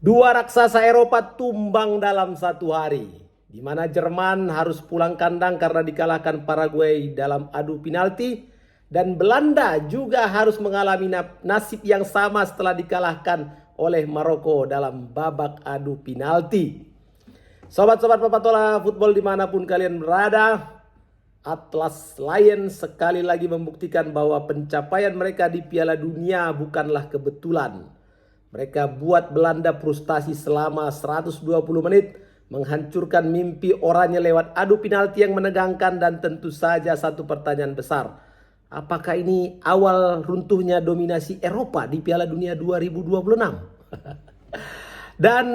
Dua raksasa Eropa tumbang dalam satu hari, di mana Jerman harus pulang kandang karena dikalahkan Paraguay dalam adu penalti, dan Belanda juga harus mengalami nasib yang sama setelah dikalahkan oleh Maroko dalam babak adu penalti. Sobat-sobat Papatola Football dimanapun kalian berada, Atlas Lions sekali lagi membuktikan bahwa pencapaian mereka di Piala Dunia bukanlah kebetulan. Mereka buat Belanda frustasi selama 120 menit, menghancurkan mimpi oranye lewat adu penalti yang menegangkan, dan tentu saja satu pertanyaan besar. Apakah ini awal runtuhnya dominasi Eropa di Piala Dunia 2026? Dan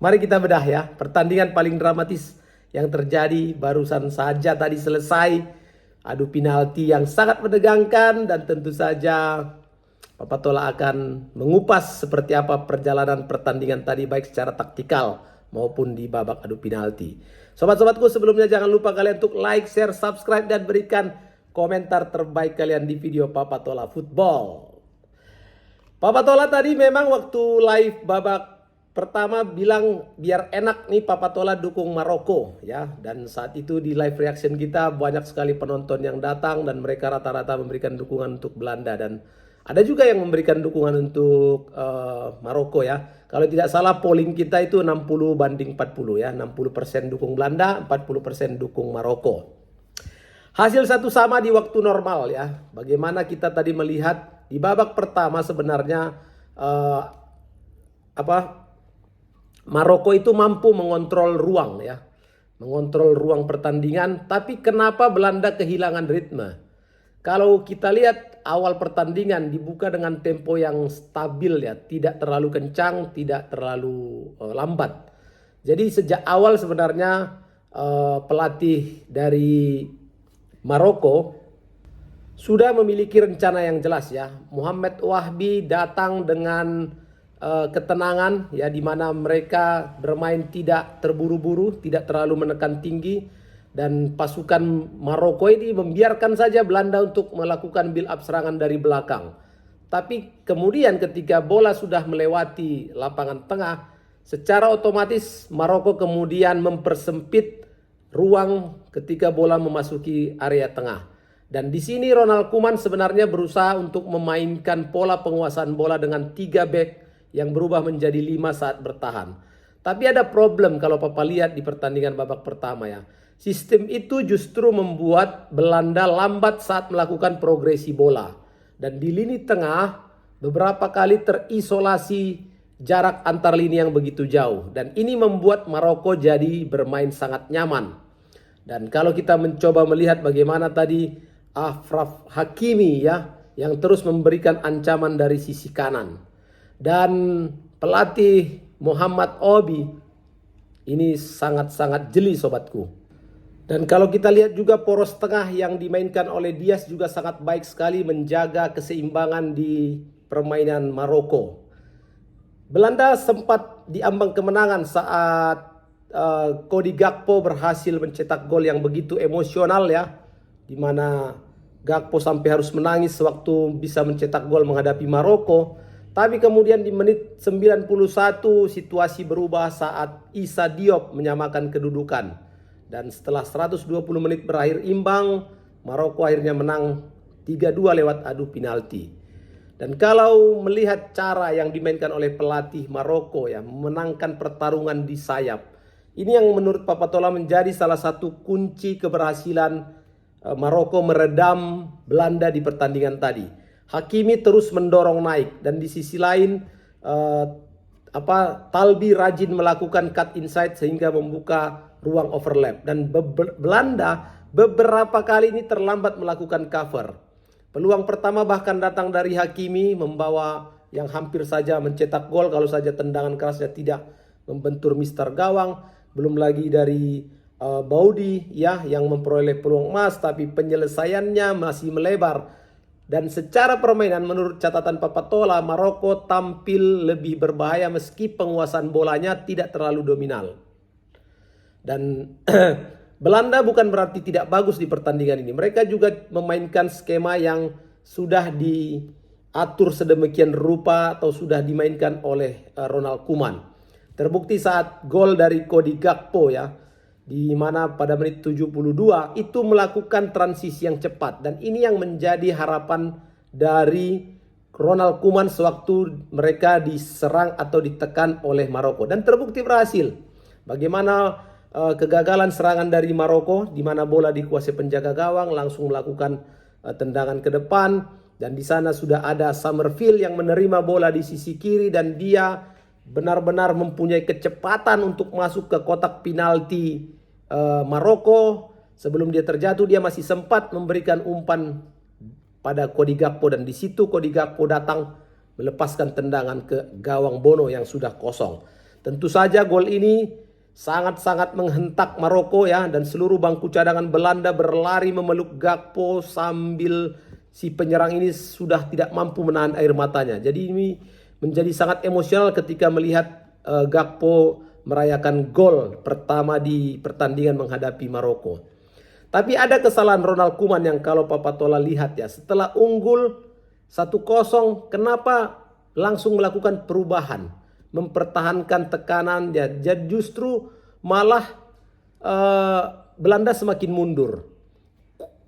mari kita bedah ya, pertandingan paling dramatis yang terjadi barusan saja tadi selesai. Adu penalti yang sangat menegangkan, dan tentu saja Papatola akan mengupas seperti apa perjalanan pertandingan tadi, baik secara taktikal maupun di babak adu penalti. Sobat-sobatku, sebelumnya jangan lupa kalian untuk like, share, subscribe, dan berikan komentar terbaik kalian di video Papatola Football. Papatola tadi memang waktu live babak pertama bilang biar enak nih Papatola dukung Maroko ya. Dan saat itu di live reaction kita banyak sekali penonton yang datang, dan mereka rata-rata memberikan dukungan untuk Belanda, dan ada juga yang memberikan dukungan untuk Maroko ya. Kalau tidak salah polling kita itu 60-40 ya. 60% dukung Belanda, 40% dukung Maroko. Hasil satu sama di waktu normal ya. Bagaimana kita tadi melihat di babak pertama sebenarnya Maroko itu mampu mengontrol ruang ya. Mengontrol ruang pertandingan, tapi kenapa Belanda kehilangan ritme? Kalau kita lihat awal pertandingan dibuka dengan tempo yang stabil ya, tidak terlalu kencang, tidak terlalu lambat. Jadi sejak awal sebenarnya pelatih dari Maroko sudah memiliki rencana yang jelas ya. Mohamed Wahbi datang dengan ketenangan ya, di mana mereka bermain tidak terburu-buru, tidak terlalu menekan tinggi. Dan pasukan Maroko ini membiarkan saja Belanda untuk melakukan build up serangan dari belakang. Tapi kemudian ketika bola sudah melewati lapangan tengah, secara otomatis Maroko kemudian mempersempit ruang ketika bola memasuki area tengah. Dan di sini Ronald Koeman sebenarnya berusaha untuk memainkan pola penguasaan bola dengan 3 back yang berubah menjadi 5 saat bertahan. Tapi ada problem kalau Papa lihat di pertandingan babak pertama ya. Sistem itu justru membuat Belanda lambat saat melakukan progresi bola. Dan di lini tengah beberapa kali terisolasi jarak antar lini yang begitu jauh. Dan ini membuat Maroko jadi bermain sangat nyaman. Dan kalau kita mencoba melihat bagaimana tadi Achraf Hakimi ya, yang terus memberikan ancaman dari sisi kanan. Dan pelatih Mohamed Obi ini sangat-sangat jeli sobatku. Dan kalau kita lihat juga poros tengah yang dimainkan oleh Diaz juga sangat baik sekali menjaga keseimbangan di permainan Maroko. Belanda sempat diambang kemenangan saat Cody Gakpo berhasil mencetak gol yang begitu emosional ya. Di mana Gakpo sampai harus menangis waktu bisa mencetak gol menghadapi Maroko. Tapi kemudian di menit 91 situasi berubah saat Issa Diop menyamakan kedudukan. Dan setelah 120 menit berakhir imbang, Maroko akhirnya menang 3-2 lewat adu penalti. Dan kalau melihat cara yang dimainkan oleh pelatih Maroko ya, memenangkan pertarungan di sayap. Ini yang menurut Papatola menjadi salah satu kunci keberhasilan Maroko meredam Belanda di pertandingan tadi. Hakimi terus mendorong naik, dan di sisi lain Talbi rajin melakukan cut inside sehingga membuka ruang overlap, dan Belanda beberapa kali ini terlambat melakukan cover. Peluang pertama bahkan datang dari Hakimi membawa yang hampir saja mencetak gol kalau saja tendangan kerasnya tidak membentur mister gawang. Belum lagi dari Baudi ya, yang memperoleh peluang emas tapi penyelesaiannya masih melebar. Dan secara permainan menurut catatan Papatola, Maroko tampil lebih berbahaya meski penguasaan bolanya tidak terlalu dominan. Dan Belanda bukan berarti tidak bagus di pertandingan ini. Mereka juga memainkan skema yang sudah diatur sedemikian rupa atau sudah dimainkan oleh Ronald Koeman. Terbukti saat gol dari Cody Gakpo ya, di mana pada menit 72 itu melakukan transisi yang cepat, dan ini yang menjadi harapan dari Ronald Koeman sewaktu mereka diserang atau ditekan oleh Maroko, dan terbukti berhasil. Bagaimana kegagalan serangan dari Maroko di mana bola dikuasai penjaga gawang, langsung melakukan tendangan ke depan, dan di sana sudah ada Summerfield yang menerima bola di sisi kiri, dan dia benar-benar mempunyai kecepatan untuk masuk ke kotak penalti Maroko. Sebelum dia terjatuh, dia masih sempat memberikan umpan pada Cody Gakpo, dan di situ Cody Gakpo datang melepaskan tendangan ke gawang Bono yang sudah kosong. Tentu saja gol ini sangat-sangat menghentak Maroko ya, dan seluruh bangku cadangan Belanda berlari memeluk Gakpo sambil si penyerang ini sudah tidak mampu menahan air matanya. Jadi ini menjadi sangat emosional ketika melihat Gakpo merayakan gol pertama di pertandingan menghadapi Maroko. Tapi ada kesalahan Ronald Koeman yang kalau Papa Tola lihat ya, setelah unggul 1-0 kenapa langsung melakukan perubahan, mempertahankan tekanan ya, jadi justru malah Belanda semakin mundur.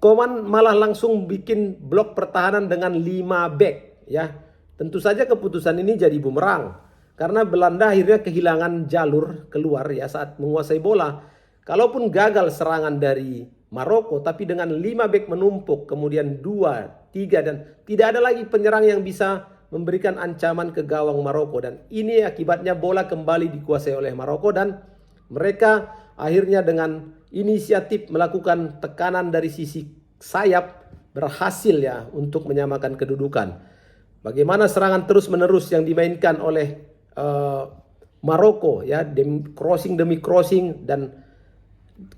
Koeman malah langsung bikin blok pertahanan dengan 5 back ya. Tentu saja keputusan ini jadi bumerang karena Belanda akhirnya kehilangan jalur keluar ya saat menguasai bola. Kalaupun gagal serangan dari Maroko, tapi dengan 5 back menumpuk, kemudian 2, 3, dan tidak ada lagi penyerang yang bisa memberikan ancaman ke gawang Maroko, dan ini akibatnya bola kembali dikuasai oleh Maroko, dan mereka akhirnya dengan inisiatif melakukan tekanan dari sisi sayap berhasil ya untuk menyamakan kedudukan. Bagaimana serangan terus-menerus yang dimainkan oleh Maroko ya, crossing demi crossing, dan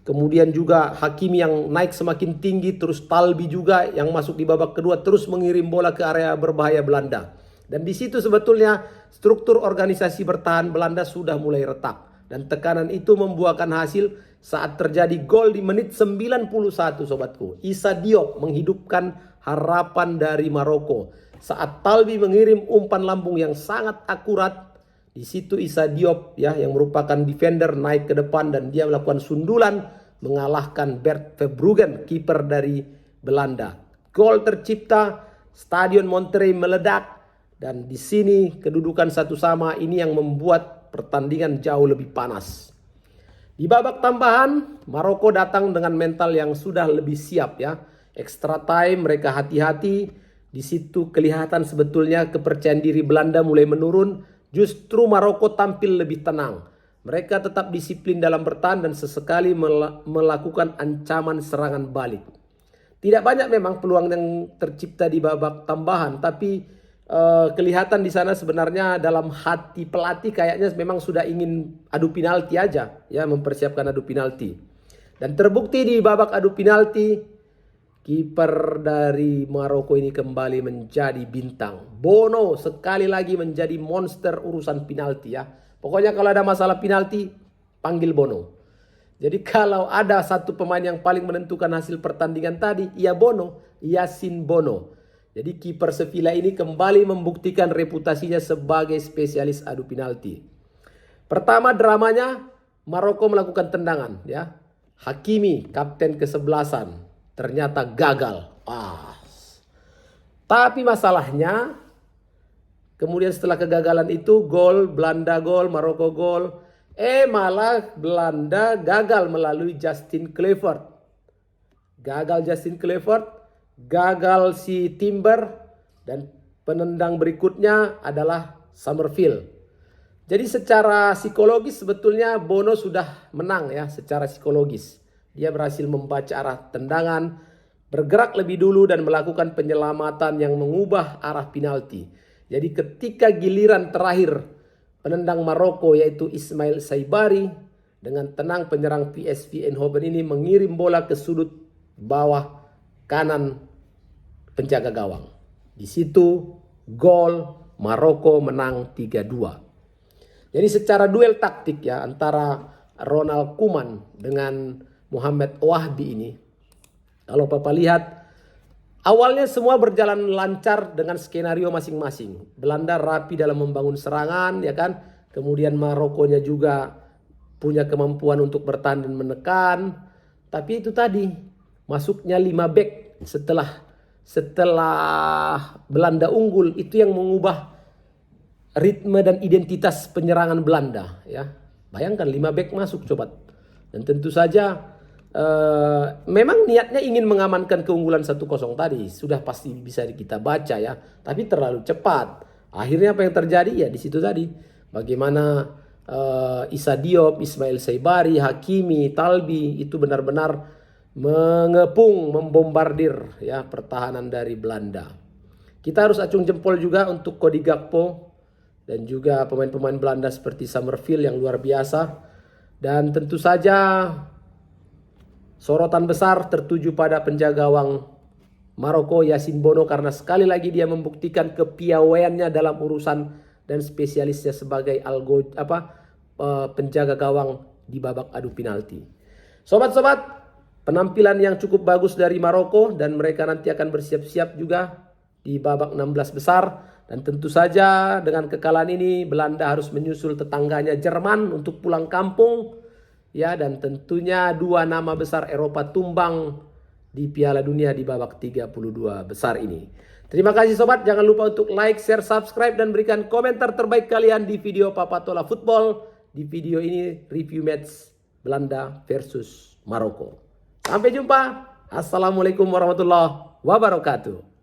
kemudian juga Hakimi yang naik semakin tinggi, terus Talbi juga yang masuk di babak kedua terus mengirim bola ke area berbahaya Belanda. Dan di situ sebetulnya struktur organisasi bertahan Belanda sudah mulai retak, dan tekanan itu membuahkan hasil saat terjadi gol di menit 91 sobatku. Issa Diop menghidupkan harapan dari Maroko saat Talbi mengirim umpan lambung yang sangat akurat. Di situ Issa Diop ya, yang merupakan defender, naik ke depan dan dia melakukan sundulan mengalahkan Bert Verbruggen, kiper dari Belanda. Gol tercipta, Stadion Monterrey meledak, dan di sini kedudukan 1-1 ini yang membuat pertandingan jauh lebih panas. Di babak tambahan, Maroko datang dengan mental yang sudah lebih siap ya. Extra time mereka hati-hati. Di situ kelihatan sebetulnya kepercayaan diri Belanda mulai menurun. Justru Maroko tampil lebih tenang. Mereka tetap disiplin dalam bertahan dan sesekali melakukan ancaman serangan balik. Tidak banyak memang peluang yang tercipta di babak tambahan, tapi kelihatan di sana sebenarnya dalam hati pelatih kayaknya memang sudah ingin adu penalti aja ya, mempersiapkan adu penalti. Dan terbukti di babak adu penalti, kiper dari Maroko ini kembali menjadi bintang. Bono sekali lagi menjadi monster urusan penalti ya. Pokoknya kalau ada masalah penalti, panggil Bono. Jadi kalau ada satu pemain yang paling menentukan hasil pertandingan tadi, ya Bono, Yasin Bono. Jadi kiper Sevilla ini kembali membuktikan reputasinya sebagai spesialis adu penalti. Pertama dramanya, Maroko melakukan tendangan ya. Hakimi, kapten kesebelasan, ternyata gagal. Tapi masalahnya, kemudian setelah kegagalan itu, gol, Belanda gol, Maroko gol. Malah Belanda gagal melalui Justin Kluivert. Gagal si Timber, dan penendang berikutnya adalah Summerfield. Jadi secara psikologis sebetulnya Bono sudah menang ya, secara psikologis. Dia berhasil membaca arah tendangan, bergerak lebih dulu dan melakukan penyelamatan yang mengubah arah penalti. Jadi ketika giliran terakhir penendang Maroko yaitu Ismail Saibari, dengan tenang penyerang PSV Eindhoven ini mengirim bola ke sudut bawah kanan penjaga gawang. Di situ gol, Maroko menang 3-2. Jadi secara duel taktik ya antara Ronald Koeman dengan Mohamed Wahbi ini, kalau Papa lihat Awalnya semua berjalan lancar dengan skenario masing-masing. Belanda rapi dalam membangun serangan, ya kan. Kemudian Marokonya juga punya kemampuan untuk bertahan dan menekan. Tapi itu tadi, masuknya 5 back setelah Belanda unggul, itu yang mengubah ritme dan identitas penyerangan Belanda, ya. Bayangkan 5 back masuk coba. Dan tentu saja memang niatnya ingin mengamankan keunggulan 1-0 tadi. Sudah pasti bisa kita baca ya. Tapi terlalu cepat. Akhirnya apa yang terjadi ya di situ tadi. Bagaimana Issa Diop, Ismail Saibari, Hakimi, Talbi itu benar-benar mengepung, membombardir ya pertahanan dari Belanda. Kita harus acung jempol juga untuk Cody Gakpo dan juga pemain-pemain Belanda seperti Summerville yang luar biasa. Dan tentu saja sorotan besar tertuju pada penjaga gawang Maroko Yasin Bono, karena sekali lagi dia membuktikan kepiawaiannya dalam urusan dan spesialisnya sebagai penjaga gawang di babak adu penalti. Sobat-sobat, penampilan yang cukup bagus dari Maroko dan mereka nanti akan bersiap-siap juga di babak 16 besar. Dan tentu saja dengan kekalahan ini Belanda harus menyusul tetangganya Jerman untuk pulang kampung. Ya, dan tentunya 2 nama besar Eropa tumbang di Piala Dunia di babak 32 besar ini. Terima kasih sobat, jangan lupa untuk like, share, subscribe dan berikan komentar terbaik kalian di video Papatola Football. Di video ini review match Belanda versus Maroko. Sampai jumpa. Assalamualaikum warahmatullahi wabarakatuh.